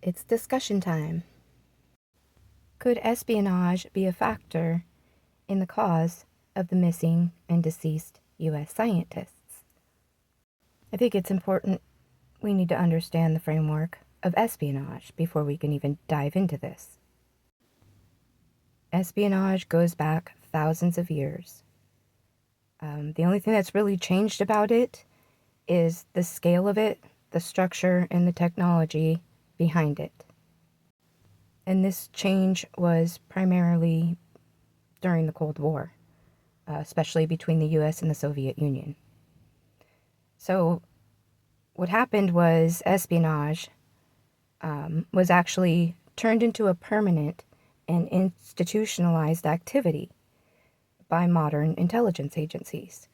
It's discussion time. Could espionage be a factor in the cause of the missing and deceased U.S. scientists? I think it's important we need to understand the framework of espionage before we can even dive into this. Espionage goes back thousands of years. The only thing that's really changed about it is the scale of it, the structure, and the technology behind it. And this change was primarily during the Cold War, especially between the US and the Soviet Union. So what happened was espionage was actually turned into a permanent and institutionalized activity by modern intelligence agencies.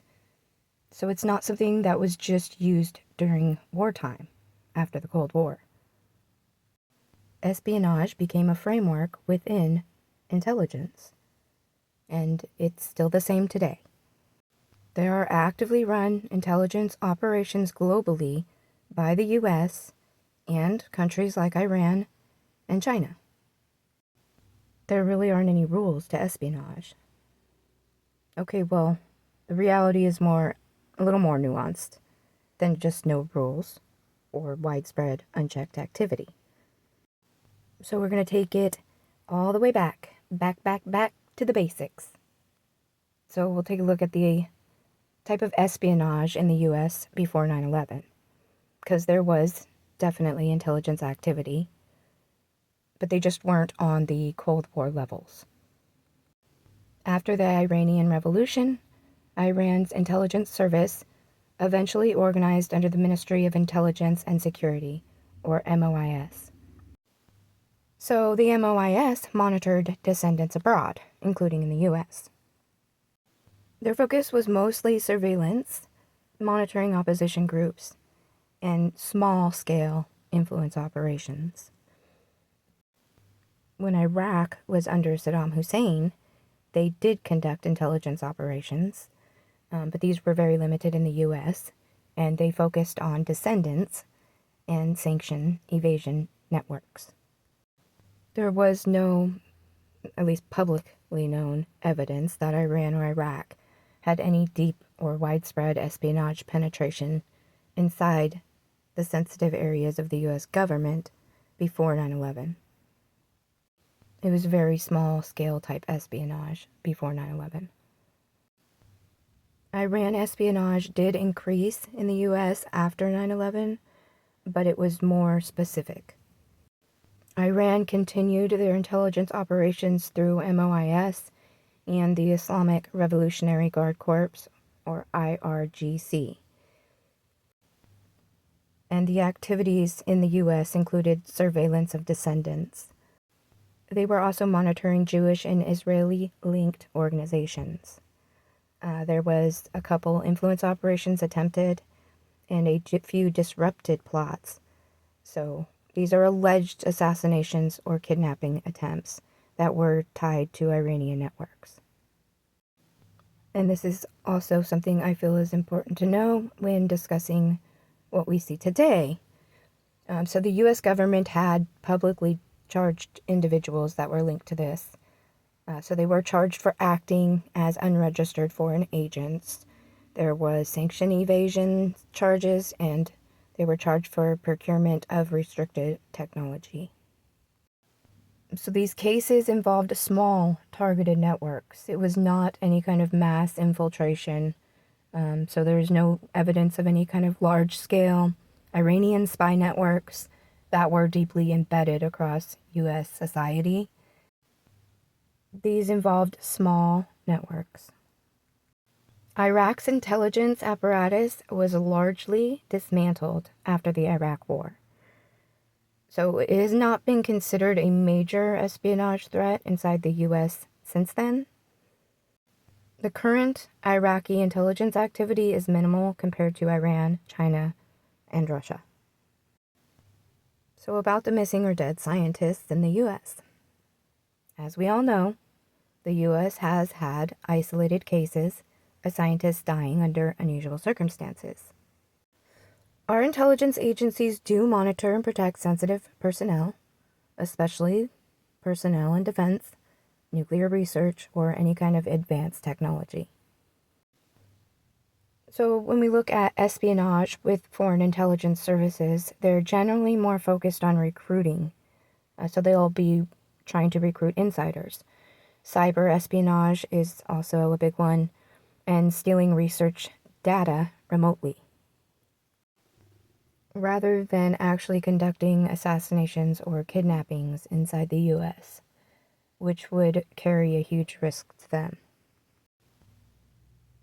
So it's not something that was just used during wartime after the Cold War. Espionage became a framework within intelligence, and it's still the same today. There are actively run intelligence operations globally by the US and countries like Iran and China. There really aren't any rules to espionage. Okay, well, the reality is a little more nuanced than just no rules or widespread unchecked activity. So we're going to take it all the way back to the basics. So we'll take a look at the type of espionage in the U.S. before 9/11, because there was definitely intelligence activity, but they just weren't on the Cold War levels. After the Iranian Revolution, Iran's intelligence service eventually organized under the Ministry of Intelligence and Security, or MOIS. So the MOIS monitored dissidents abroad, including in the U.S. Their focus was mostly surveillance, monitoring opposition groups, and small-scale influence operations. When Iraq was under Saddam Hussein, they did conduct intelligence operations, but these were very limited in the U.S., and they focused on dissidents and sanction evasion networks. There was no, at least publicly known, evidence that Iran or Iraq had any deep or widespread espionage penetration inside the sensitive areas of the U.S. government before 9/11. It was very small-scale type espionage before 9/11. Iran espionage did increase in the U.S. after 9/11, but it was more specific. Iran continued their intelligence operations through MOIS and the Islamic Revolutionary Guard Corps, or IRGC. And the activities in the U.S. included surveillance of dissidents. They were also monitoring Jewish and Israeli-linked organizations. There was a couple influence operations attempted and a few disrupted plots. So these are alleged assassinations or kidnapping attempts that were tied to Iranian networks. And this is also something I feel is important to know when discussing what we see today. So the U.S. government had publicly charged individuals that were linked to this. So they were charged for acting as unregistered foreign agents. There was sanction evasion charges, and they were charged for procurement of restricted technology. So these cases involved small targeted networks. It was not any kind of mass infiltration. So there's no evidence of any kind of large-scale Iranian spy networks that were deeply embedded across U.S. society. These involved small networks. Iraq's intelligence apparatus was largely dismantled after the Iraq War. So it has not been considered a major espionage threat inside the U.S. since then. The current Iraqi intelligence activity is minimal compared to Iran, China, and Russia. So about the missing or dead scientists in the U.S. As we all know, the U.S. has had isolated cases of scientists dying under unusual circumstances. Our intelligence agencies do monitor and protect sensitive personnel, especially personnel in defense, nuclear research, or any kind of advanced technology. So when we look at espionage with foreign intelligence services, they're generally more focused on recruiting. So they'll be trying to recruit insiders. Cyber espionage is also a big one, and stealing research data remotely, rather than actually conducting assassinations or kidnappings inside the US, which would carry a huge risk to them.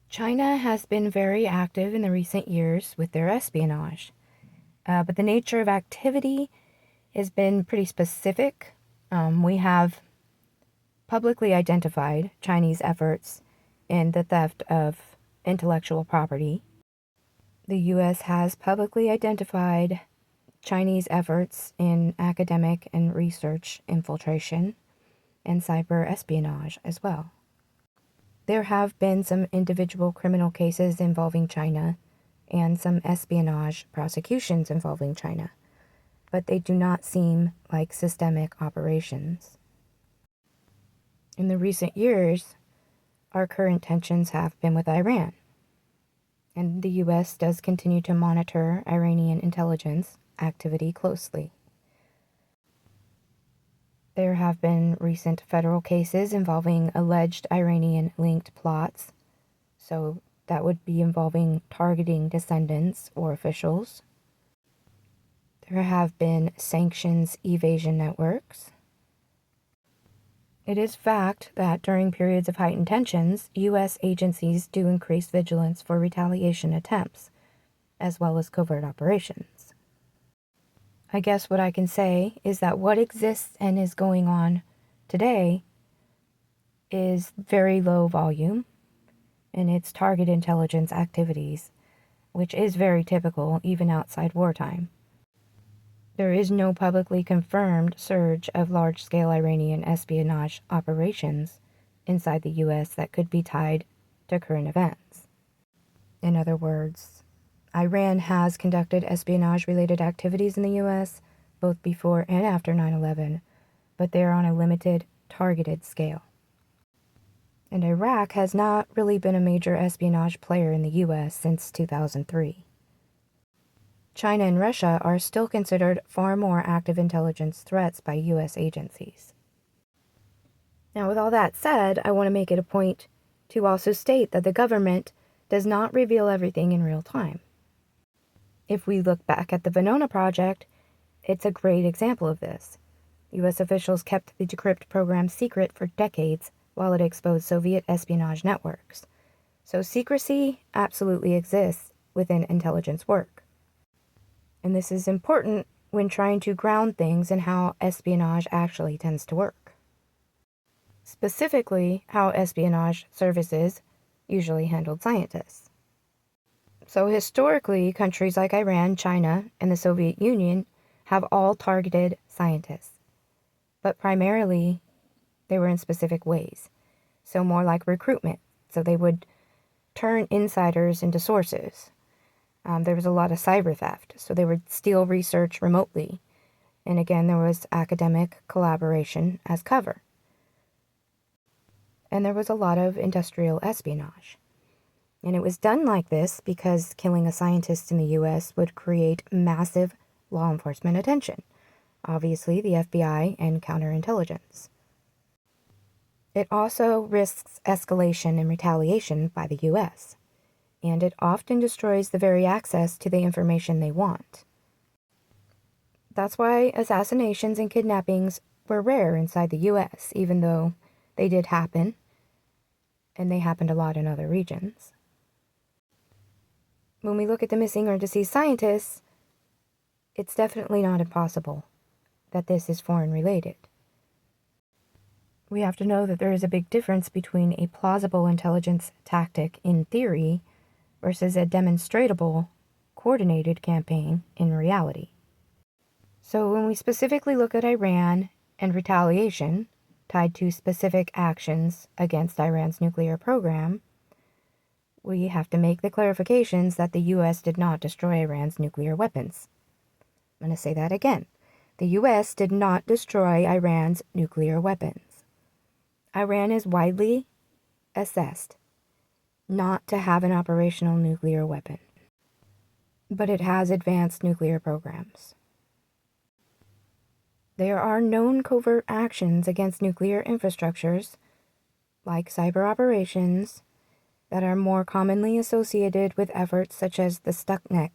China has been very active in the recent years with their espionage, but the nature of activity has been pretty specific. We have publicly identified Chinese efforts in the theft of intellectual property. The U.S. has publicly identified Chinese efforts in academic and research infiltration and cyber espionage as well. There have been some individual criminal cases involving China and some espionage prosecutions involving China, but they do not seem like systemic operations. In the recent years, our current tensions have been with Iran, and the U.S. does continue to monitor Iranian intelligence activity closely. There have been recent federal cases involving alleged Iranian-linked plots, so that would be involving targeting descendants or officials. There have been sanctions evasion networks. It is fact that during periods of heightened tensions, U.S. agencies do increase vigilance for retaliation attempts, as well as covert operations. I guess what I can say is that what exists and is going on today is very low volume, and it's target intelligence activities, which is very typical even outside wartime. There is no publicly confirmed surge of large-scale Iranian espionage operations inside the U.S. that could be tied to current events. In other words, Iran has conducted espionage-related activities in the U.S. both before and after 9/11, but they are on a limited, targeted scale. And Iraq has not really been a major espionage player in the U.S. since 2003. China and Russia are still considered far more active intelligence threats by U.S. agencies. Now, with all that said, I want to make it a point to also state that the government does not reveal everything in real time. If we look back at the Venona project, it's a great example of this. U.S. officials kept the decrypt program secret for decades while it exposed Soviet espionage networks. So secrecy absolutely exists within intelligence work. And this is important when trying to ground things in how espionage actually tends to work. Specifically, how espionage services usually handled scientists. So historically, countries like Iran, China, and the Soviet Union have all targeted scientists. But primarily, they were in specific ways. So more like recruitment. So they would turn insiders into sources. There was a lot of cyber theft. So they would steal research remotely. And again, there was academic collaboration as cover. And there was a lot of industrial espionage. And it was done like this because killing a scientist in the U.S. would create massive law enforcement attention. Obviously, the FBI and counterintelligence. It also risks escalation and retaliation by the U.S., and it often destroys the very access to the information they want. That's why assassinations and kidnappings were rare inside the U.S., even though they did happen, and they happened a lot in other regions. When we look at the missing or deceased scientists, it's definitely not impossible that this is foreign related. We have to know that there is a big difference between a plausible intelligence tactic in theory versus a demonstrable, coordinated campaign in reality. So when we specifically look at Iran and retaliation tied to specific actions against Iran's nuclear program, we have to make the clarifications that the U.S. did not destroy Iran's nuclear weapons. I'm going to say that again. The U.S. did not destroy Iran's nuclear weapons. Iran is widely assessed not to have an operational nuclear weapon, but it has advanced nuclear programs. There are known covert actions against nuclear infrastructures, like cyber operations, that are more commonly associated with efforts such as the Stuxnet.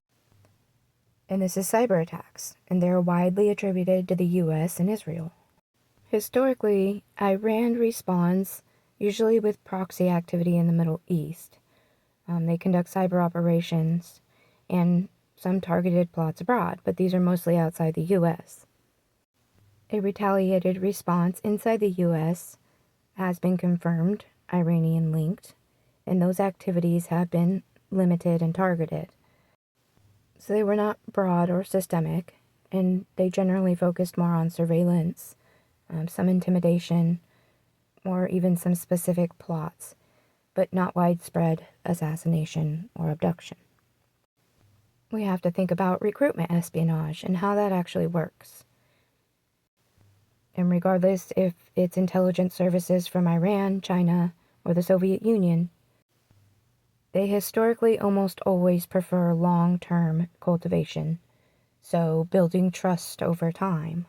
And this is cyber attacks, and they're widely attributed to the US and Israel. Historically, Iran responds usually with proxy activity in the Middle East. They conduct cyber operations and some targeted plots abroad, but these are mostly outside the US. A retaliated response inside the US has been confirmed, Iranian-linked, and those activities have been limited and targeted. So they were not broad or systemic, and they generally focused more on surveillance, some intimidation, or even some specific plots, but not widespread assassination or abduction. We have to think about recruitment espionage and how that actually works. And regardless if it's intelligence services from Iran, China, or the Soviet Union, they historically almost always prefer long-term cultivation, so building trust over time.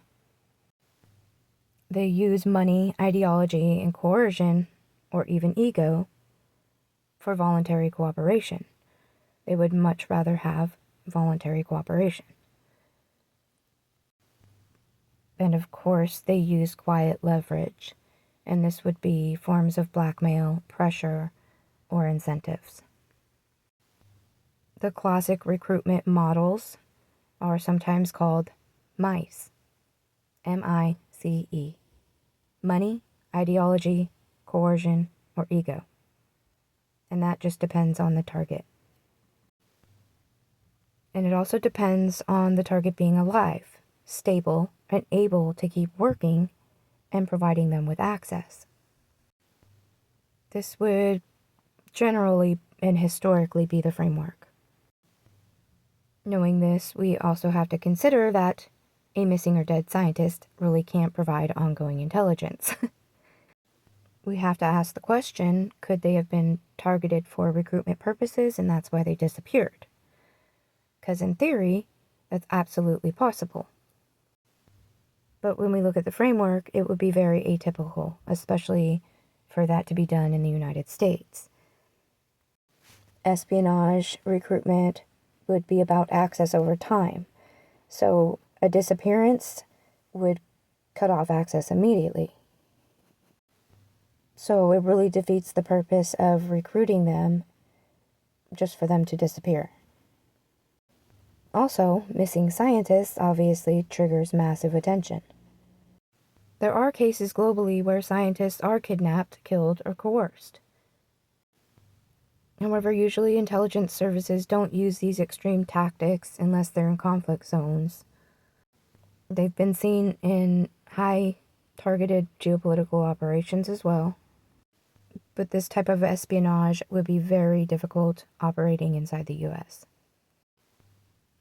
They use money, ideology, and coercion, or even ego, for voluntary cooperation. They would much rather have voluntary cooperation. And of course, they use quiet leverage, and this would be forms of blackmail, pressure, or incentives. The classic recruitment models are sometimes called MICE, M-I-C-E. Money, ideology, coercion, or ego. And that just depends on the target. And it also depends on the target being alive, stable, and able to keep working and providing them with access. This would generally and historically be the framework. Knowing this, we also have to consider that a missing or dead scientist really can't provide ongoing intelligence. We have to ask the question, could they have been targeted for recruitment purposes and that's why they disappeared? Because in theory, that's absolutely possible. But when we look at the framework, it would be very atypical, especially for that to be done in the United States. Espionage recruitment would be about access over time. So a disappearance would cut off access immediately. So it really defeats the purpose of recruiting them just for them to disappear. Also, missing scientists obviously triggers massive attention. There are cases globally where scientists are kidnapped, killed, or coerced. However, usually intelligence services don't use these extreme tactics unless they're in conflict zones. They've been seen in high targeted geopolitical operations as well. But this type of espionage would be very difficult operating inside the US.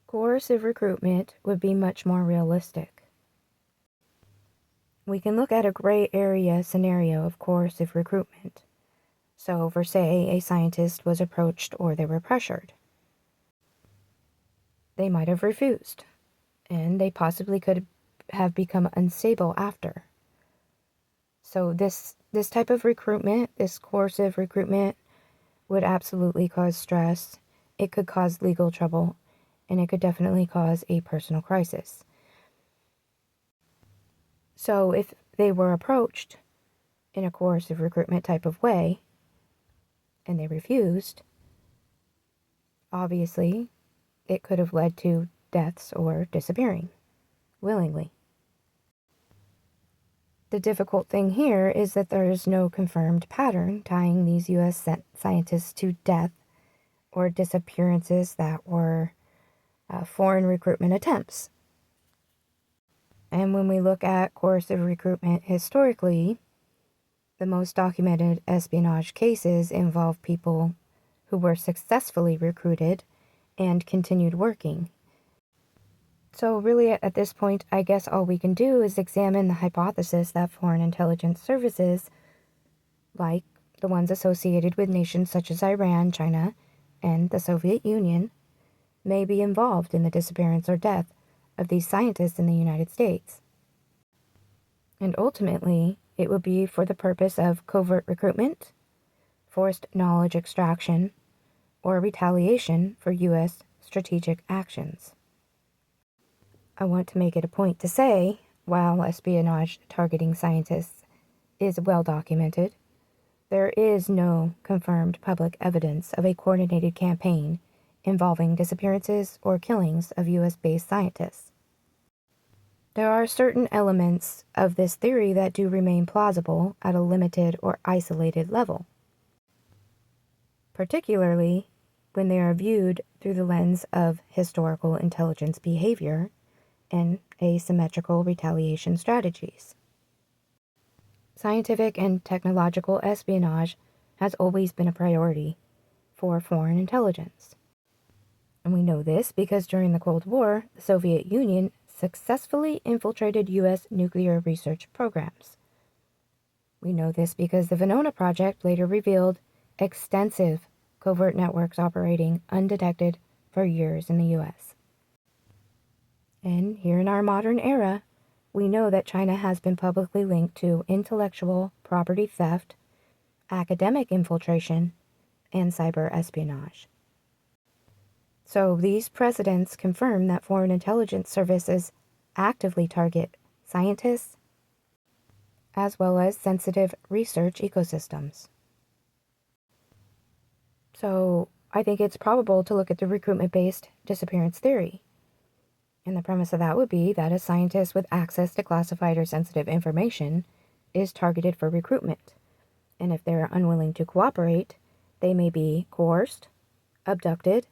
Coercive recruitment would be much more realistic. We can look at a gray area scenario of coercive recruitment. So, for say, a scientist was approached or they were pressured. They might have refused, and they possibly could have become unstable after. So this type of recruitment, this coercive recruitment, would absolutely cause stress. It could cause legal trouble, and it could definitely cause a personal crisis. So if they were approached in a coercive recruitment type of way, and they refused, obviously, it could have led to deaths or disappearing willingly. The difficult thing here is that there is no confirmed pattern tying these U.S. scientists to death or disappearances that were foreign recruitment attempts. And when we look at coercive recruitment historically, the most documented espionage cases involve people who were successfully recruited and continued working. So really at this point, I guess all we can do is examine the hypothesis that foreign intelligence services, like the ones associated with nations such as Iran, China, and the Soviet Union, may be involved in the disappearance or death of these scientists in the United States. And ultimately, it would be for the purpose of covert recruitment, forced knowledge extraction, or retaliation for U.S. strategic actions. I want to make it a point to say, while espionage targeting scientists is well documented, there is no confirmed public evidence of a coordinated campaign involving disappearances or killings of U.S.-based scientists. There are certain elements of this theory that do remain plausible at a limited or isolated level, particularly when they are viewed through the lens of historical intelligence behavior and asymmetrical retaliation strategies. Scientific and technological espionage has always been a priority for foreign intelligence. And we know this because during the Cold War, the Soviet Union successfully infiltrated U.S. nuclear research programs. We know this because the Venona project later revealed extensive covert networks operating undetected for years in the U.S. And here in our modern era, we know that China has been publicly linked to intellectual property theft, academic infiltration, and cyber espionage. So these precedents confirm that foreign intelligence services actively target scientists as well as sensitive research ecosystems. So I think it's probable to look at the recruitment-based disappearance theory. And the premise of that would be that a scientist with access to classified or sensitive information is targeted for recruitment. And if they're unwilling to cooperate, they may be coerced, abducted,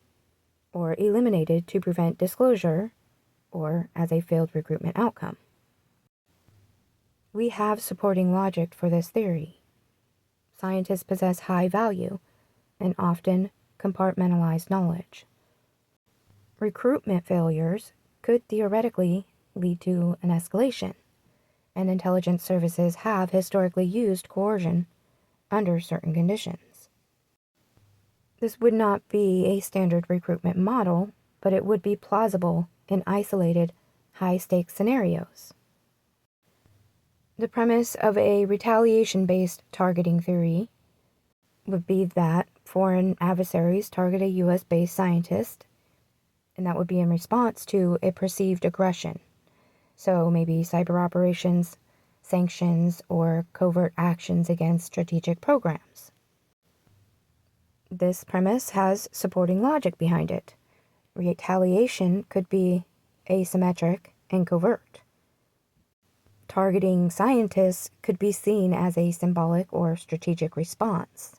or eliminated to prevent disclosure or as a failed recruitment outcome. We have supporting logic for this theory. Scientists possess high value and often compartmentalized knowledge. Recruitment failures could theoretically lead to an escalation, and intelligence services have historically used coercion under certain conditions. This would not be a standard recruitment model, but it would be plausible in isolated, high-stakes scenarios. The premise of a retaliation-based targeting theory would be that foreign adversaries target a U.S.-based scientist, and that would be in response to a perceived aggression. So maybe cyber operations, sanctions, or covert actions against strategic programs. This premise has supporting logic behind it. Retaliation could be asymmetric and covert. Targeting scientists could be seen as a symbolic or strategic response.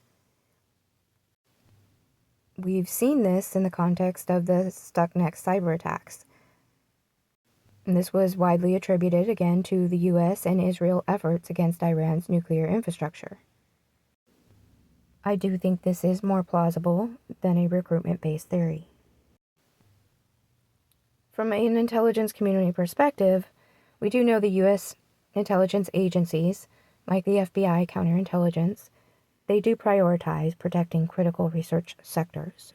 We've seen this in the context of the Stuxnet cyber attacks. And this was widely attributed again to the US and Israel efforts against Iran's nuclear infrastructure. I do think this is more plausible than a recruitment-based theory. From an intelligence community perspective, we do know the U.S. intelligence agencies, like the FBI counterintelligence, they do prioritize protecting critical research sectors.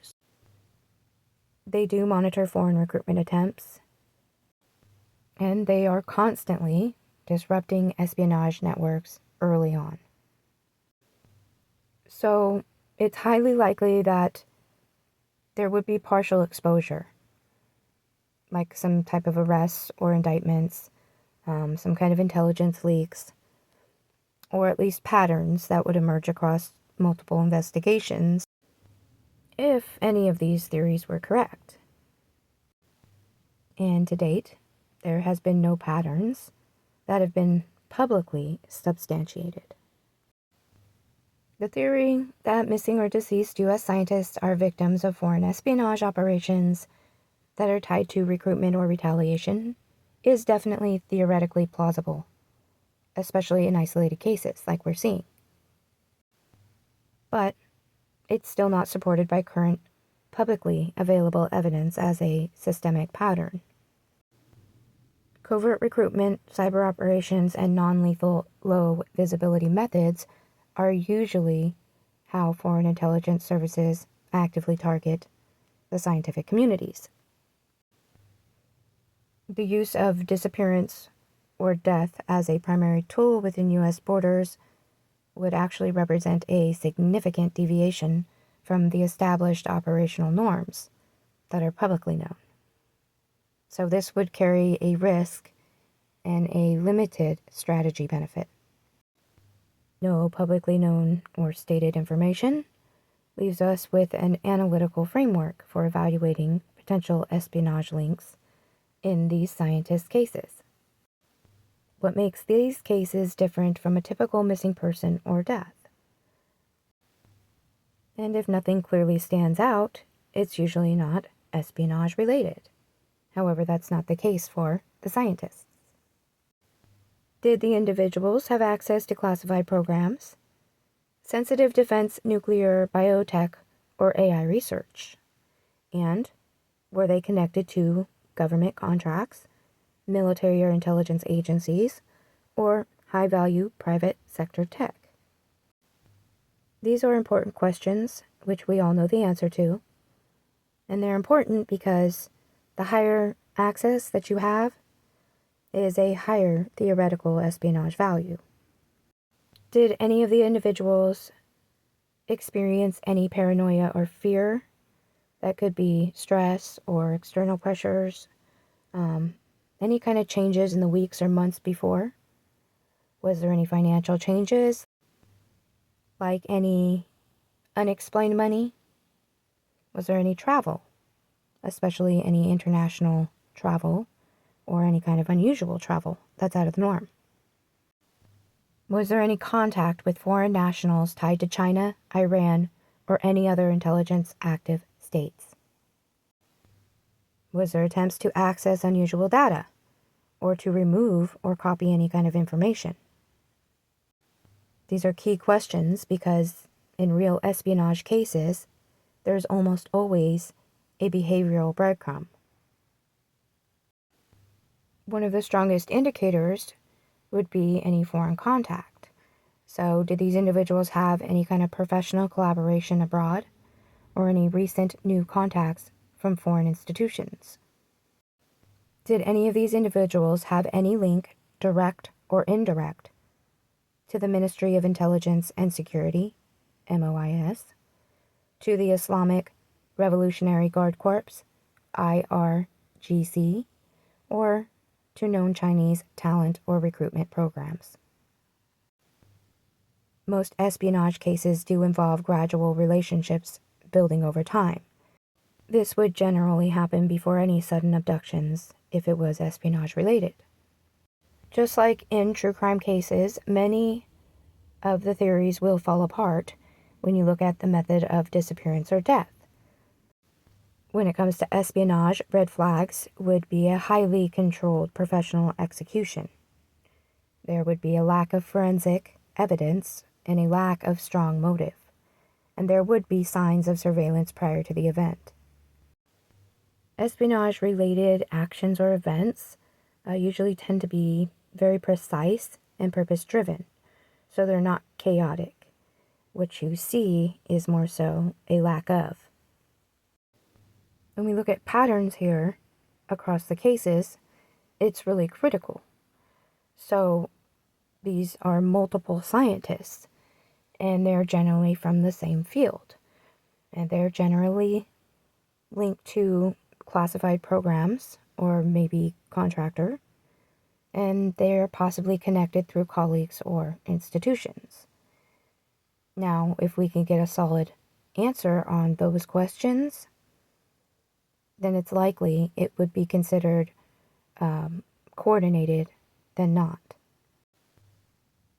They do monitor foreign recruitment attempts, and they are constantly disrupting espionage networks early on. So it's highly likely that there would be partial exposure, like some type of arrests or indictments, some kind of intelligence leaks, or at least patterns that would emerge across multiple investigations, if any of these theories were correct. And to date, there has been no patterns that have been publicly substantiated. The theory that missing or deceased U.S. scientists are victims of foreign espionage operations that are tied to recruitment or retaliation is definitely theoretically plausible, especially in isolated cases like we're seeing. But it's still not supported by current publicly available evidence as a systemic pattern. Covert recruitment, cyber operations, and non-lethal low visibility methods are usually how foreign intelligence services actively target the scientific communities. The use of disappearance or death as a primary tool within U.S. borders would actually represent a significant deviation from the established operational norms that are publicly known. So this would carry a risk and a limited strategy benefit. No publicly known or stated information leaves us with an analytical framework for evaluating potential espionage links in these scientists' cases. What makes these cases different from a typical missing person or death? And if nothing clearly stands out, it's usually not espionage related. However, that's not the case for the scientists. Did the individuals have access to classified programs, sensitive defense, nuclear, biotech, or AI research? And were they connected to government contracts, military or intelligence agencies, or high-value private sector tech? These are important questions, which we all know the answer to. And they're important because the higher access that you have is a higher theoretical espionage value. Did any of the individuals experience any paranoia or fear? That could be stress or external pressures, any kind of changes in the weeks or months before. Was there any financial changes, like any unexplained money? Was there any travel, especially any international travel or any kind of unusual travel that's out of the norm? Was there any contact with foreign nationals tied to China, Iran, or any other intelligence active states? Was there attempts to access unusual data or to remove or copy any kind of information? These are key questions because in real espionage cases, there's almost always a behavioral breadcrumb. One of the strongest indicators would be any foreign contact. So, did these individuals have any kind of professional collaboration abroad or any recent new contacts from foreign institutions? Did any of these individuals have any link, direct or indirect, to the Ministry of Intelligence and Security, MOIS, to the Islamic Revolutionary Guard Corps, IRGC, or to known Chinese talent or recruitment programs? Most espionage cases do involve gradual relationships building over time. This would generally happen before any sudden abductions if it was espionage related. Just like in true crime cases, many of the theories will fall apart when you look at the method of disappearance or death. When it comes to espionage, red flags would be a highly controlled professional execution. There would be a lack of forensic evidence and a lack of strong motive, and there would be signs of surveillance prior to the event. Espionage-related actions or events usually tend to be very precise and purpose-driven, so they're not chaotic. What you see is more so a lack of. When we look at patterns here across the cases, it's really critical. So these are multiple scientists, and they're generally from the same field, and they're generally linked to classified programs or maybe contractor, and they're possibly connected through colleagues or institutions. Now, if we can get a solid answer on those questions, then it's likely it would be considered coordinated than not.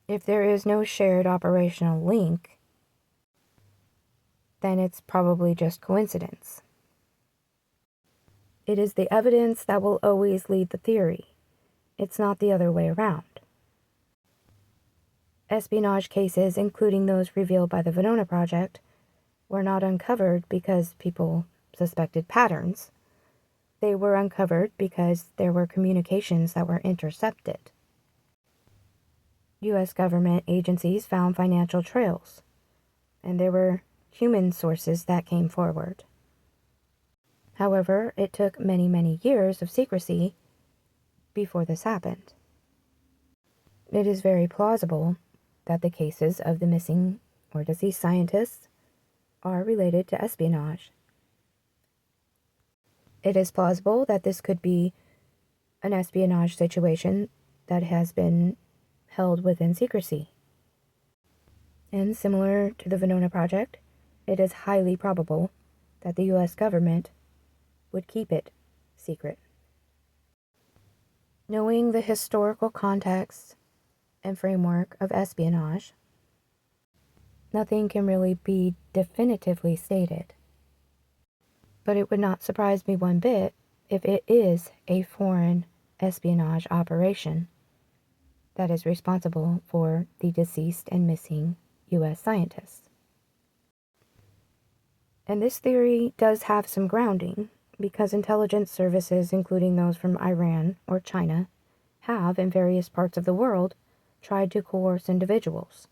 If there is no shared operational link, then it's probably just coincidence. It is the evidence that will always lead the theory. It's not the other way around. Espionage cases, including those revealed by the Venona Project, were not uncovered because people suspected patterns. They were uncovered because there were communications that were intercepted. U.S. government agencies found financial trails, and there were human sources that came forward. However, it took many, many years of secrecy before this happened. It is very plausible that the cases of the missing or deceased scientists are related to espionage. It is plausible that this could be an espionage situation that has been held within secrecy. And similar to the Venona Project, it is highly probable that the U.S. government would keep it secret. Knowing the historical context and framework of espionage, nothing can really be definitively stated. But it would not surprise me one bit if it is a foreign espionage operation that is responsible for the deceased and missing U.S. scientists. And this theory does have some grounding, because intelligence services, including those from Iran or China, have, in various parts of the world, tried to coerce individuals.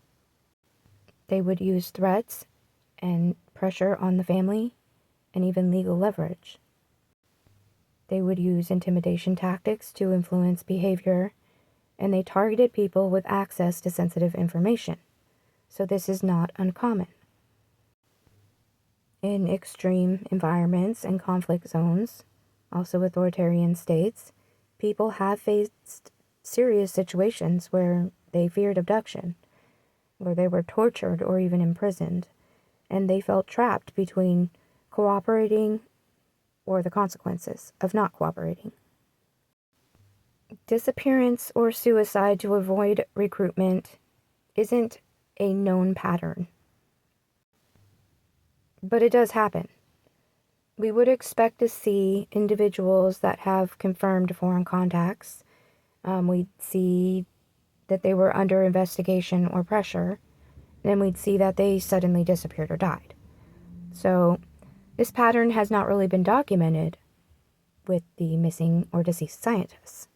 They would use threats and pressure on the family, and even legal leverage. They would use intimidation tactics to influence behavior, and they targeted people with access to sensitive information. So this is not uncommon. In extreme environments and conflict zones, also authoritarian states, people have faced serious situations where they feared abduction, where they were tortured or even imprisoned, and they felt trapped between cooperating or the consequences of not cooperating. Disappearance or suicide to avoid recruitment isn't a known pattern, but it does happen. We would expect to see individuals that have confirmed foreign contacts. We'd see that they were under investigation or pressure, and we'd see that they suddenly disappeared or died. So this pattern has not really been documented with the missing or deceased scientists.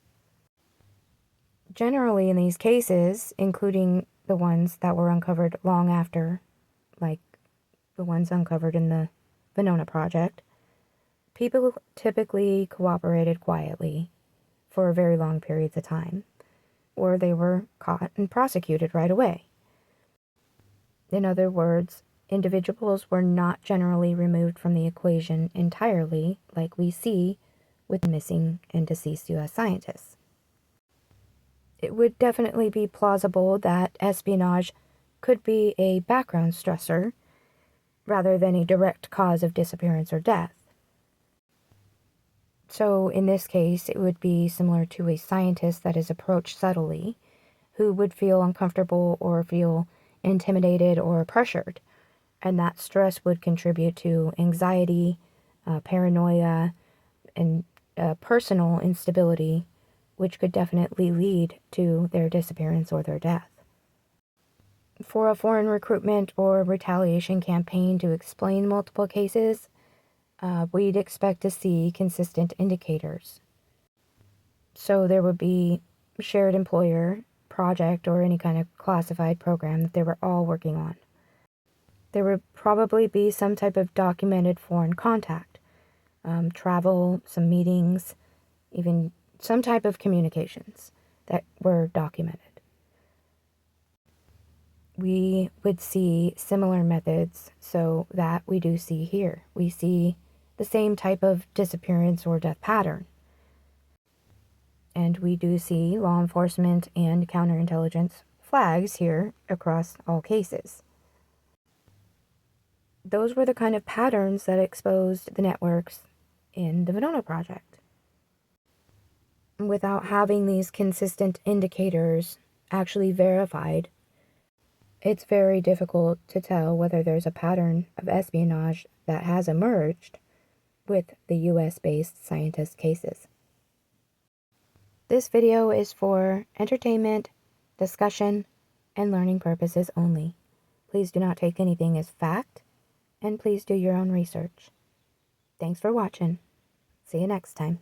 Generally, in these cases, including the ones that were uncovered long after, like the ones uncovered in the Venona Project, people typically cooperated quietly for very long periods of time, or they were caught and prosecuted right away. In other words, individuals were not generally removed from the equation entirely, like we see with missing and deceased U.S. scientists. It would definitely be plausible that espionage could be a background stressor rather than a direct cause of disappearance or death. So in this case, it would be similar to a scientist that is approached subtly, who would feel uncomfortable or feel intimidated or pressured, and that stress would contribute to anxiety, paranoia, and personal instability, which could definitely lead to their disappearance or their death. For a foreign recruitment or retaliation campaign to explain multiple cases, we'd expect to see consistent indicators. So there would be shared employer, project, or any kind of classified program that they were all working on. There would probably be some type of documented foreign contact, travel, some meetings, even some type of communications that were documented. We would see similar methods so that we do see here. We see the same type of disappearance or death pattern. And we do see law enforcement and counterintelligence flags here across all cases. Those were the kind of patterns that exposed the networks in the Venona Project. Without having these consistent indicators actually verified, it's very difficult to tell whether there's a pattern of espionage that has emerged with the US-based scientist cases. This video is for entertainment, discussion, and learning purposes only. Please do not take anything as fact, and please do your own research. Thanks for watching. See you next time.